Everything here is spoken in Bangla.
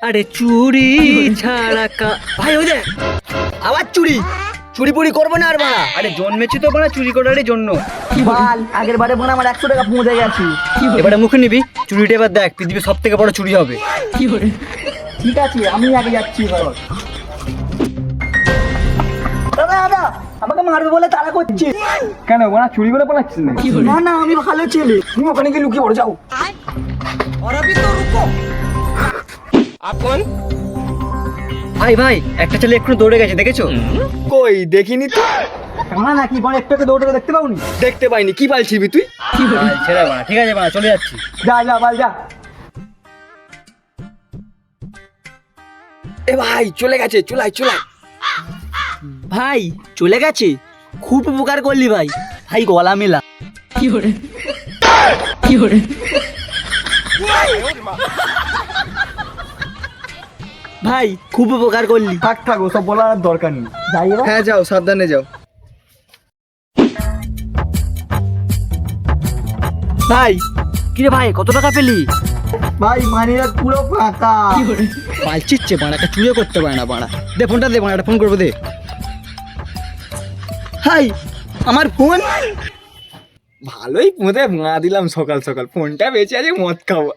আরে চুরি ছাড়া ভাই ওই যে আবার চুরি চুরি পুরি করবো না আর বাড়া। আরে জন্মেছি তো বানা চুরি করার জন্য। বাল আগের বারে বোনা আমার 100 টাকা পৌঁছে গেছি। এবারে মুখে নিবি চুরিটা, এবার দেখ পৃথিবীর সব থেকে বড় চুরি হবে। ঠিক আছে আমি আগে যাচ্ছি এবার। দাদা দাদা আমাকে মারবে বলে তারা করছে। কেন বানা চুরি করে পালাচ্ছিস না? না না আমি ভালো ছেলে, তুমি ওখানে গিয়ে লুকিয়ে পড়ে যাও। ভাই ভাই একটা ছেলে একটু দৌড়ে গেছে, দেখেছো? কই দেখিনি তো, কানা নাকি বড় একটু দৌড়ে দেখতে পাওনি? দেখতে পাইনি। কি পালছিবি তুই? ভাই, ছেড়ে বানা, ঠিক আছে বানা, চলে যাচ্ছি। যা যা বাল যা। এ ভাই চলে গেছে, চলাই চলাই। ভাই চলে গেছে, খুব উপকার করলি ভাই। ভাই গলা মেলা। ভাই খুব উপকার করলি। থাক থাক ওসব বলার আর দরকার নেই। যাই এবার। হ্যাঁ যাও, সাবধানে যাও। ভাই কিরে ভাই কত টাকা পেলি? ভাই মানিরা পুরো ফাঁকা। পালছিচ্ছে বানা, একটা চুরিও করতে পারে না বানা। দে ফোনটা দে বানা, একটা ফোন করবো দে। ভাই আমার ফোন। ভালোই পুঁতে মা দিলাম সকাল সকাল, ফোনটা বেঁচে আছে মদ খাবো।